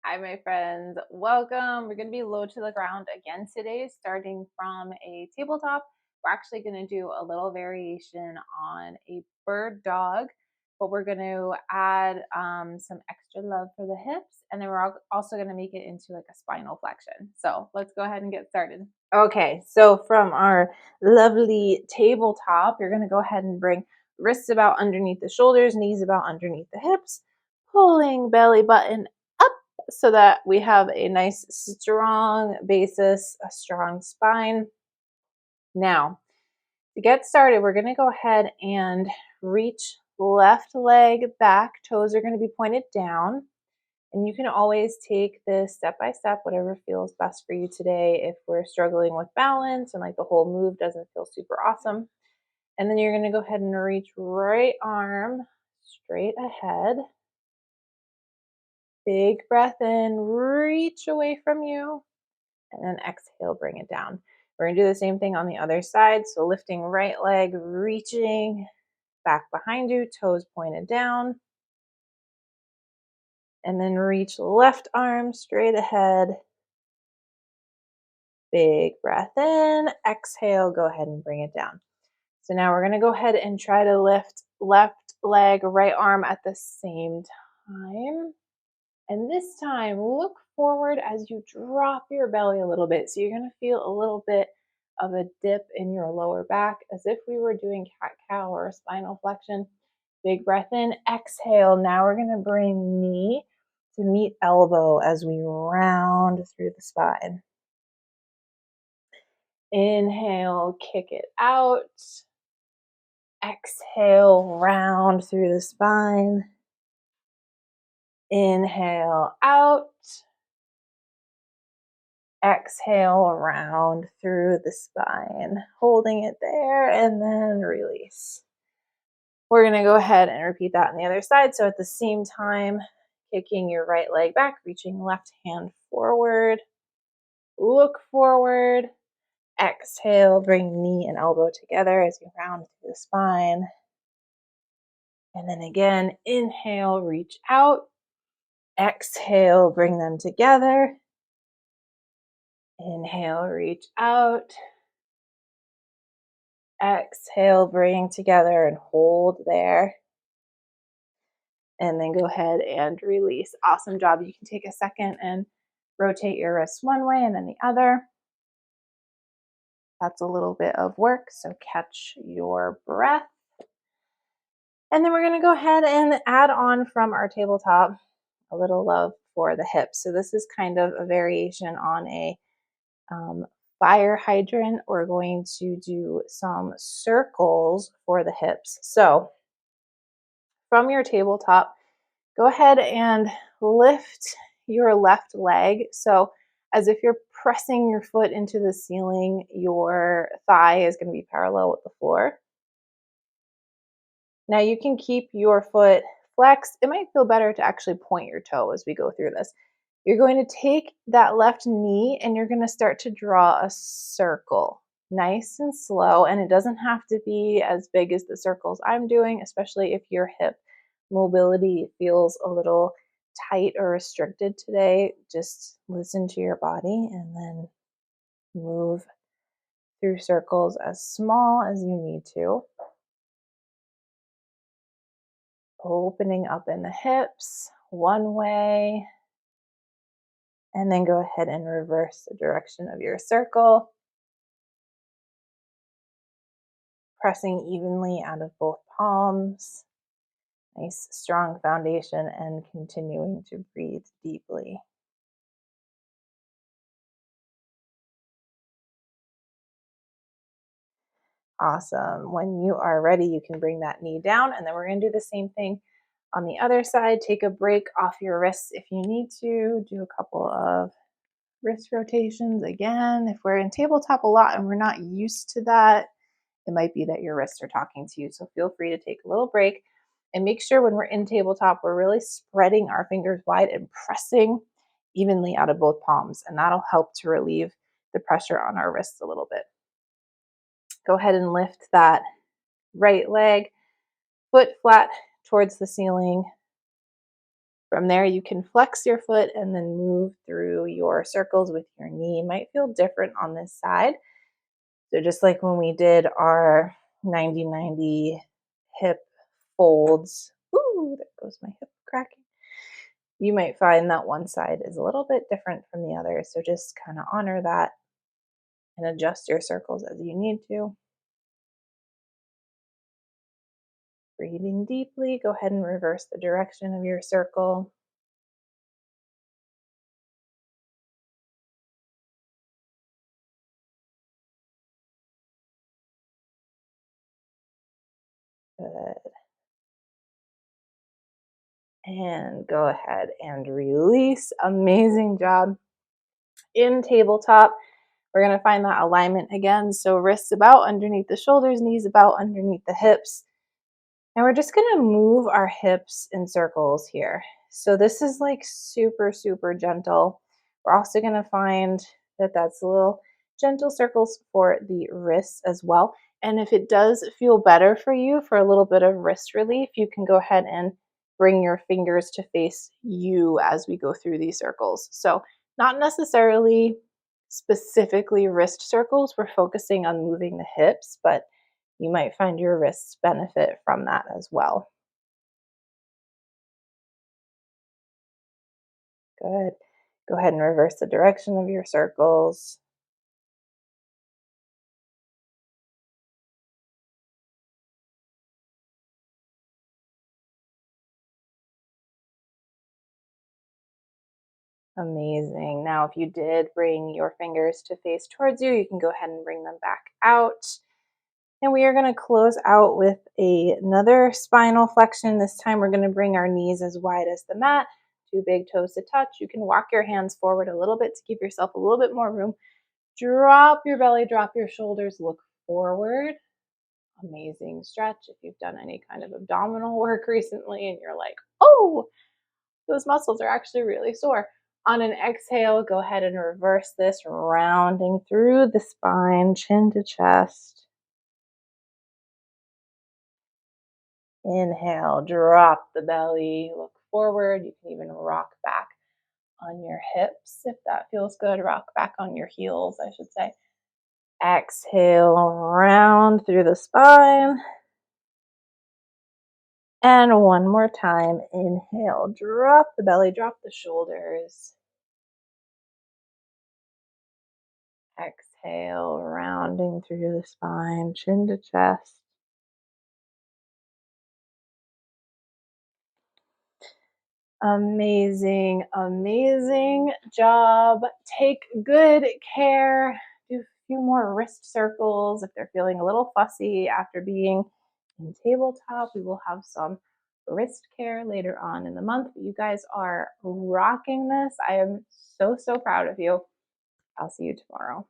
Hi, my friends. Welcome. We're going to be low to the ground again today, starting from a tabletop. We're actually going to do a little variation on a bird dog, but we're going to add some extra love for the hips, and then we're also going to make it into like a spinal flexion. So let's go ahead and get started. Okay, so from our lovely tabletop, you're going to go ahead and bring wrists about underneath the shoulders, knees about underneath the hips, pulling belly button up so that we have a nice strong basis, a strong spine. Now, to get started, we're going to go ahead and reach left leg back. Toes are going to be pointed down. And you can always take this step by step, whatever feels best for you today. If we're struggling with balance and like the whole move doesn't feel super awesome. And then you're going to go ahead and reach right arm straight ahead. Big breath in, reach away from you, and then exhale, bring it down. We're going to do the same thing on the other side. So lifting right leg, reaching back behind you, toes pointed down. And then reach left arm straight ahead. Big breath in, exhale, go ahead and bring it down. So now we're going to go ahead and try to lift left leg, right arm at the same time. And this time, look forward as you drop your belly a little bit. So you're going to feel a little bit of a dip in your lower back as if we were doing cat-cow or spinal flexion. Big breath in, exhale. Now we're going to bring knee to meet elbow as we round through the spine. Inhale, kick it out. Exhale, round through the spine. Inhale, out. Exhale, round through the spine. Holding it there and then release. We're going to go ahead and repeat that on the other side. So at the same time, kicking your right leg back, reaching left hand forward. Look forward. Exhale, bring knee and elbow together as you round through the spine. And then again, inhale, reach out. Exhale, bring them together. Inhale, reach out. Exhale, bring together and hold there. And then go ahead and release. Awesome job. You can take a second and rotate your wrists one way and then the other. That's a little bit of work, so catch your breath. And then we're going to go ahead and add on from our tabletop a little love for the hips. So this is kind of a variation on a fire hydrant. We're going to do some circles for the hips. So from your tabletop, go ahead and lift your left leg. So as if you're pressing your foot into the ceiling, your thigh is going to be parallel with the floor. Now you can keep your foot flexed. It might feel better to actually point your toe as we go through this. You're going to take that left knee and you're going to start to draw a circle, nice and slow. And it doesn't have to be as big as the circles I'm doing, especially if your hip mobility feels a little tight or restricted today. Just listen to your body and then move through circles as small as you need to. Opening up in the hips one way, and then go ahead and reverse the direction of your circle. Pressing evenly out of both palms. Nice strong foundation and continuing to breathe deeply. Awesome. When you are ready, you can bring that knee down, and then we're going to do the same thing on the other side. Take a break off your wrists if you need to. Do a couple of wrist rotations again. If we're in tabletop a lot and we're not used to that, it might be that your wrists are talking to you. So feel free to take a little break and make sure when we're in tabletop, we're really spreading our fingers wide and pressing evenly out of both palms. And that'll help to relieve the pressure on our wrists a little bit. Go ahead and lift that right leg, foot flat towards the ceiling. From there, you can flex your foot and then move through your circles with your knee. It might feel different on this side. So just like when we did our 90-90 hip folds, ooh, there goes my hip cracking. You might find that one side is a little bit different from the other. So just kind of honor that and adjust your circles as you need to. Breathing deeply, go ahead and reverse the direction of your circle. Good. And go ahead and release. Amazing job. In tabletop, we're going to find that alignment again. So wrists about underneath the shoulders, knees about underneath the hips. And we're just going to move our hips in circles here. So this is like super, super gentle. We're also going to find that that's a little gentle circles for the wrists as well. And if it does feel better for you for a little bit of wrist relief, you can go ahead and bring your fingers to face you as we go through these circles. So not necessarily specifically wrist circles. We're focusing on moving the hips, but you might find your wrists benefit from that as well. Good. Go ahead and reverse the direction of your circles. Amazing. Now, if you did bring your fingers to face towards you, you can go ahead and bring them back out. And we are going to close out with another spinal flexion. This time we're going to bring our knees as wide as the mat, two big toes to touch. You can walk your hands forward a little bit to give yourself a little bit more room. Drop your belly, drop your shoulders, look forward. Amazing stretch. If you've done any kind of abdominal work recently and you're like, oh, those muscles are actually really sore. On an exhale, go ahead and reverse this, rounding through the spine, chin to chest. Inhale, drop the belly, look forward. You can even rock back on your hips if that feels good. Rock back on your heels, I should say. Exhale, round through the spine. And one more time, inhale, drop the belly, drop the shoulders. Exhale, rounding through the spine, chin to chest. Amazing, amazing job. Take good care. Do a few more wrist circles if they're feeling a little fussy after being in tabletop. We will have some wrist care later on in the month. But you guys are rocking this. I am so, so proud of you. I'll see you tomorrow.